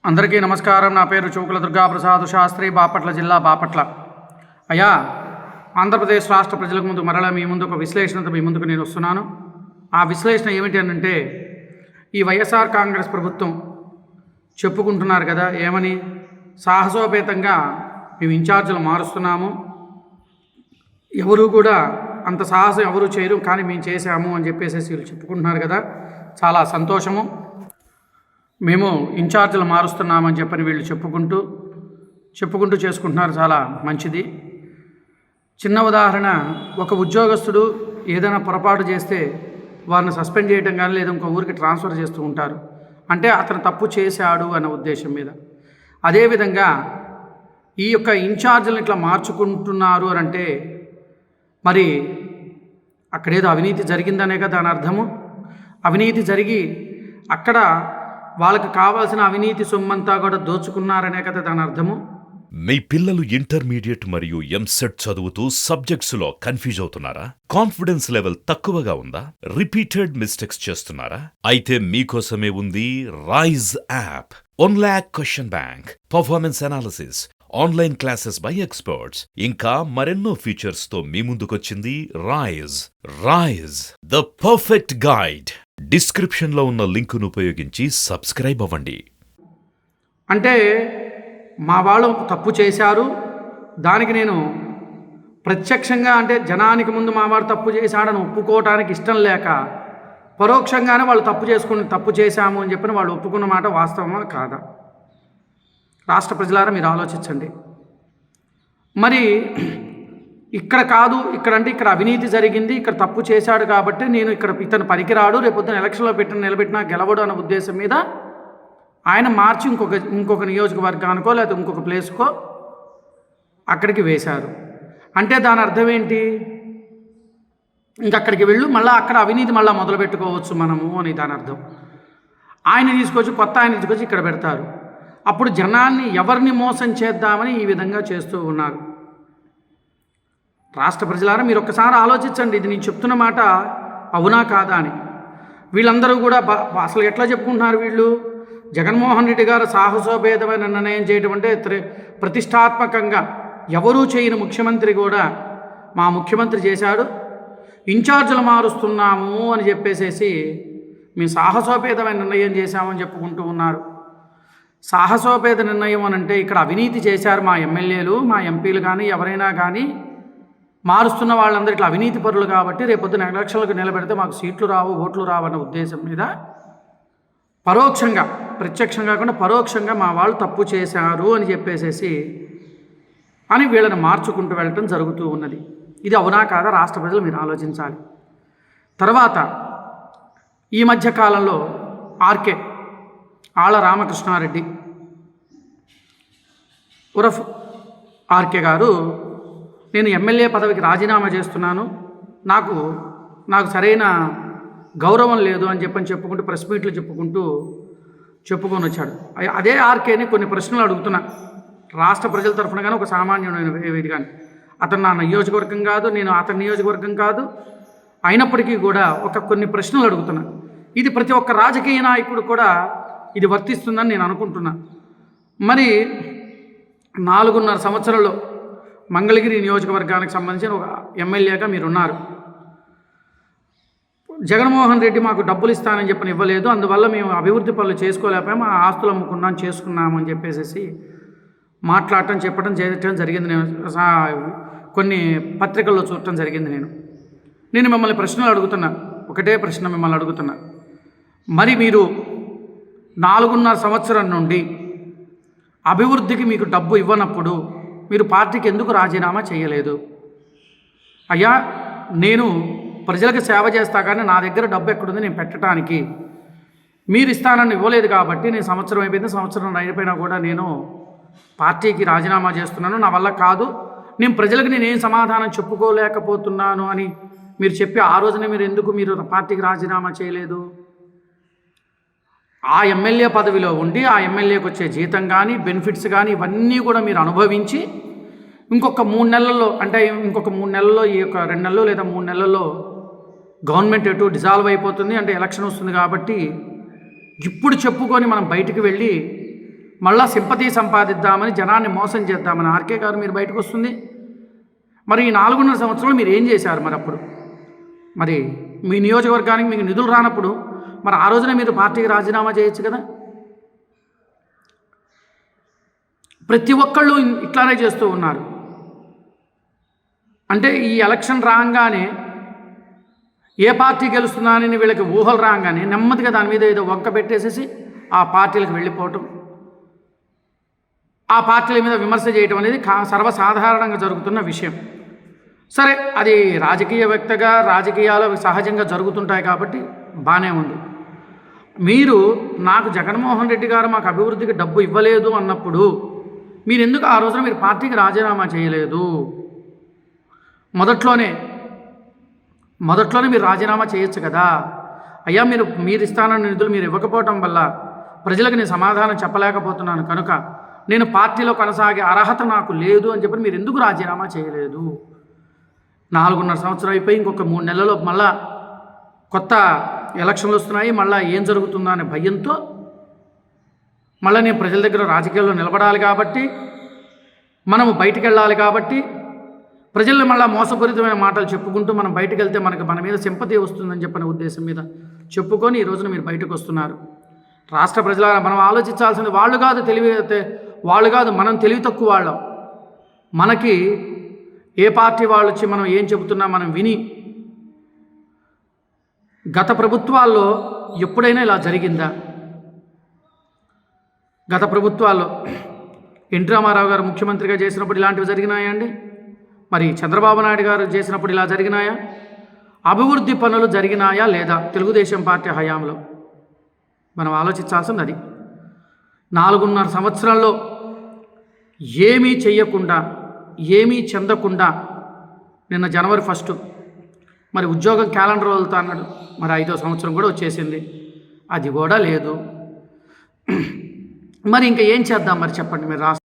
అందరికీ నమస్కారం. నా పేరు చూకుల దుర్గాప్రసాద్ శాస్త్రి, బాపట్ల జిల్లా, బాపట్ల. అయ్యా, ఆంధ్రప్రదేశ్ రాష్ట్ర ప్రజలకు ముందు మరలా మీ ముందు ఒక విశ్లేషణతో మీ ముందుకు నేను వస్తున్నాను. ఆ విశ్లేషణ ఏమిటి అంటే, ఈ వైఎస్ఆర్ కాంగ్రెస్ ప్రభుత్వం చెప్పుకుంటున్నారు కదా, ఏమని సాహసోపేతంగా మేము ఇన్ఛార్జీలు మారుస్తున్నాము, ఎవరు కూడా అంత సాహసం ఎవరు చేయరు, కానీ మేము చేశాము అని చెప్పేసి వీళ్ళు చెప్పుకుంటున్నారు కదా. చాలా సంతోషము. మేము ఇన్ఛార్జీలు మారుస్తున్నామని చెప్పని వీళ్ళు చెప్పుకుంటూ చేసుకుంటున్నారు. చాలా మంచిది. చిన్న ఉదాహరణ, ఒక ఉద్యోగస్తుడు ఏదైనా పొరపాటు చేస్తే వారిని సస్పెండ్ చేయడం కానీ లేదా ఇంకో ఊరికి ట్రాన్స్ఫర్ చేస్తూ ఉంటారు. అంటే అతను తప్పు చేశాడు అన్న ఉద్దేశం మీద. అదేవిధంగా ఈ యొక్క ఇన్ఛార్జీలను ఇట్లా మార్చుకుంటున్నారు అని అంటే మరి అక్కడేదో అవినీతి జరిగిందనే కదా దాని అర్థము. అవినీతి జరిగి అక్కడ వాళ్ళకి కావాల్సిన అవినీతి సొమ్మంతా కూడా దోచుకున్నారనే కదా దాని అర్థము. మీ పిల్లలు ఇంటర్మీడియట్ మరియు ఎంసెట్ చదువుతూ సబ్జెక్ట్స్లో కన్ఫ్యూజ్ అవుతున్నారా? కాన్ఫిడెన్స్ లెవెల్ తక్కువగా ఉందా? రిపీటెడ్ మిస్టేక్స్ చేస్తున్నారా? అయితే మీకోసమే ఉంది rise app. 1 lakh question bank, performance analysis, online classes by experts, ఇంకా మరెన్నో ఫీచర్స్ తో మీ ముందుకొచ్చింది rise the perfect guide. Description లో ఉన్న లింకును ఉపయోగించి సబ్స్క్రైబ్ అవ్వండి. అంటే మా వాళ్ళు తప్పు చేశారు, దానికి నేను ప్రత్యక్షంగా అంటే జనానికి ముందు మా వాడు తప్పు చేశాడని ఒప్పుకోవటానికి ఇష్టం లేక పరోక్షంగానే వాళ్ళు తప్పు చేశాము అని చెప్పిన వాళ్ళు ఒప్పుకున్న మాట వాస్తవమా కాదా? రాష్ట్ర ప్రజలారా మీరు ఆలోచించండి. మరి ఇక్కడ కాదు, ఇక్కడ అవినీతి జరిగింది, ఇక్కడ తప్పు చేశాడు కాబట్టి నేను ఇతను పనికిరాడు, రేపొద్దున ఎలక్షన్లో నిలబెట్టినా గెలవడు అన్న ఉద్దేశం మీద ఆయన మార్చి ఇంకొక నియోజకవర్గానికో లేదా ఇంకొక ప్లేస్కో అక్కడికి వేశారు. అంటే దాని అర్థం ఏంటి? ఇంకక్కడికి వెళ్ళు, మళ్ళీ అక్కడ అవినీతి మళ్ళీ మొదలు పెట్టుకోవచ్చు మనము అని దాని అర్థం. కొత్త ఆయన తీసుకొచ్చి ఇక్కడ పెడతారు. అప్పుడు జనాన్ని ఎవరిని మోసం చేద్దామని ఈ విధంగా చేస్తూ ఉన్నారు. రాష్ట్ర ప్రజలారా మీరు ఒక్కసారి ఆలోచించండి, ఇది నేను చెప్తున్న మాట అవునా కాదా అని. వీళ్ళందరూ కూడా అసలు ఎట్లా చెప్పుకుంటున్నారు వీళ్ళు? జగన్మోహన్ రెడ్డి గారు సాహసోపేతమైన నిర్ణయం చేయడం అంటే ప్రతిష్టాత్మకంగా ఎవరూ చేయని ముఖ్యమంత్రి కూడా మా ముఖ్యమంత్రి చేశాడు, ఇన్ఛార్జీలు మారుస్తున్నాము అని చెప్పేసేసి మేము సాహసోపేతమైన నిర్ణయం చేశామని చెప్పుకుంటూ ఉన్నారు. సాహసోపేత నిర్ణయం అని అంటే ఇక్కడ అవినీతి చేశారు మా ఎమ్మెల్యేలు, మా ఎంపీలు కానీ ఎవరైనా కానీ, మారుస్తున్న వాళ్ళందరూ ఇట్లా అవినీతి పరులు కాబట్టి రేపొద్దున ఎలక్షన్లకు నిలబెడితే మాకు సీట్లు రావు, ఓట్లు రావు అన్న ఉద్దేశం మీద పరోక్షంగా, ప్రత్యక్షంగా కాకుండా పరోక్షంగా మా వాళ్ళు తప్పు చేశారు అని చెప్పేసేసి అని వీళ్ళని మార్చుకుంటూ వెళ్ళటం జరుగుతూ ఉన్నది. ఇది అవునా కాదా రాష్ట్ర ప్రజలు మీరు ఆలోచించాలి. తర్వాత ఈ మధ్య కాలంలో ఆళ్ళ రామకృష్ణారెడ్డి ఉరఫ్ ఆర్కే గారు, నేను ఎమ్మెల్యే పదవికి రాజీనామా చేస్తున్నాను, నాకు సరైన గౌరవం లేదు అని చెప్పుకుంటూ ప్రెస్ మీట్లు చెప్పుకొని వచ్చాడు. అదే ఆర్కేని కొన్ని ప్రశ్నలు అడుగుతున్నా రాష్ట్ర ప్రజల తరఫున కానీ, ఒక సామాన్యుడైన ఇది కానీ. అతను నా నియోజకవర్గం కాదు, నేను అతని నియోజకవర్గం కాదు, అయినప్పటికీ కూడా కొన్ని ప్రశ్నలు అడుగుతున్నా. ఇది ప్రతి ఒక్క రాజకీయ నాయకుడు కూడా ఇది వర్తిస్తుందని నేను అనుకుంటున్నా. మరి 4.5 సంవత్సరాల్లో మంగళగిరి నియోజకవర్గానికి సంబంధించిన ఒక ఎమ్మెల్యేగా మీరున్నారు. జగన్మోహన్ రెడ్డి మాకు డబ్బులు ఇస్తానని చెప్పని ఇవ్వలేదు, అందువల్ల మేము అభివృద్ధి పనులు చేసుకోలేకపోయాము, ఆ ఆస్తులు చేసుకున్నామని చెప్పేసి చెప్పడం జరిగింది. నేను కొన్ని పత్రికల్లో చూడటం జరిగింది. నేను మిమ్మల్ని ప్రశ్నలు అడుగుతున్నా, ఒకటే ప్రశ్న మిమ్మల్ని అడుగుతున్నా. మరి మీరు 4.5 సంవత్సరం నుండి అభివృద్ధికి మీకు డబ్బు ఇవ్వనప్పుడు మీరు పార్టీకి ఎందుకు రాజీనామా చేయలేదు? అయ్యా, నేను ప్రజలకు సేవ చేస్తా కానీ నా దగ్గర డబ్బు ఎక్కడుంది నేను పెట్టడానికి, మీరు ఇస్తానని ఇవ్వలేదు కాబట్టి నేను సంవత్సరం అయిపోయినా కూడా నేను పార్టీకి రాజీనామా చేస్తున్నాను, నా వల్ల కాదు, నేను ప్రజలకు నేనేం సమాధానం చెప్పుకోలేకపోతున్నాను అని మీరు చెప్పి ఆ రోజునే మీరు పార్టీకి రాజీనామా చేయలేదు? ఆ ఎమ్మెల్యే పదవిలో ఉండి ఆ ఎమ్మెల్యేకి వచ్చే జీతం కానీ బెనిఫిట్స్ కానీ ఇవన్నీ కూడా మీరు అనుభవించి ఇంకొక 3 నెలల్లో ఈ యొక్క 2 నెలలు లేదా 3 నెలల్లో గవర్నమెంట్ డిజాల్వ్ అయిపోతుంది, అంటే ఎలక్షన్ వస్తుంది కాబట్టి ఇప్పుడు చెప్పుకొని మనం బయటికి వెళ్ళి మళ్ళా సింపతి సంపాదిద్దామని జనాన్ని మోసం చేద్దామని ఆర్కే గారు మీరు బయటకు వస్తుంది. మరి ఈ 4.5 సంవత్సరాలు మీరు ఏం చేశారు? మరి అప్పుడు మరి మీ నియోజకవర్గానికి మీకు నిధులు రానప్పుడు మరి ఆ రోజున మీరు పార్టీకి రాజీనామా చేయొచ్చు కదా. ప్రతి ఒక్కళ్ళు ఇట్లానే చేస్తూ ఉన్నారు. అంటే ఈ ఎలక్షన్ రాగానే ఏ పార్టీ గెలుస్తుందా అని వీళ్ళకి ఊహలు రాగానే నెమ్మదిగా దాని మీద ఏదో వంక పెట్టేసేసి ఆ పార్టీలకు వెళ్ళిపోవటం, ఆ పార్టీల మీద విమర్శ చేయటం అనేది సర్వసాధారణంగా జరుగుతున్న విషయం. సరే, అది రాజకీయ వ్యక్తిగా రాజకీయాలు సహజంగా జరుగుతుంటాయి కాబట్టి బాగానే ఉంది. మీరు నాకు జగన్మోహన్ రెడ్డి గారు మాకు అభివృద్ధికి డబ్బు ఇవ్వలేదు అన్నప్పుడు మీరు ఎందుకు ఆ రోజున మీరు పార్టీకి రాజీనామా చేయలేదు? మొదట్లోనే మీరు రాజీనామా చేయొచ్చు కదా. అయ్యా, మీరు ఇస్తానన్న నిధులు మీరు ఇవ్వకపోవటం వల్ల ప్రజలకు నేను సమాధానం చెప్పలేకపోతున్నాను కనుక నేను పార్టీలో కొనసాగే అర్హత నాకు లేదు అని చెప్పి మీరు ఎందుకు రాజీనామా చేయలేదు? 4.5 సంవత్సరం అయిపోయి ఇంకొక 3 నెలల్లో మళ్ళా కొత్త ఎలక్షన్లు వస్తున్నాయి. మళ్ళీ ఏం జరుగుతుందో అనే భయంతో మళ్ళీ నేను ప్రజల దగ్గర రాజకీయాల్లో నిలబడాలి కాబట్టి, మనము బయటికి వెళ్ళాలి కాబట్టి, ప్రజల్ని మళ్ళీ మోసపూరితమైన మాటలు చెప్పుకుంటూ మనం బయటకు వెళ్తే మన మీద సింపతి వస్తుందని చెప్పిన ఉద్దేశం మీద చెప్పుకొని ఈ రోజున మీరు బయటకు వస్తున్నారు. రాష్ట్ర ప్రజల మనం ఆలోచించాల్సింది వాళ్ళు కాదు మనం తెలివి తక్కువ వాళ్ళం. మనకి ఏ పార్టీ వాళ్ళు వచ్చి మనం ఏం చెబుతున్నా మనం విని, గత ప్రభుత్వాల్లో ఎప్పుడైనా ఇలా జరిగిందా? గత ప్రభుత్వాల్లో ఎన్టీ రామారావు గారు ముఖ్యమంత్రిగా చేసినప్పుడు ఇలాంటివి జరిగినాయా అండి? మరి చంద్రబాబు నాయుడు గారు చేసినప్పుడు ఇలా జరిగినాయా? అభివృద్ధి పనులు జరిగినాయా లేదా తెలుగుదేశం పార్టీ హయాంలో? మనం ఆలోచించాల్సింది అది. 4.5 సంవత్సరాల్లో ఏమీ చెయ్యకుండా, ఏమీ చెందకుండా నిన్న జనవరి 1 మరి ఉద్యోగం క్యాలెండర్ వదులుతా అన్నాడు. మరి 5వ సంవత్సరం కూడా వచ్చేసింది, అది కూడా లేదు. మరి ఇంకా ఏం చేద్దాం మరి చెప్పండి మీరు?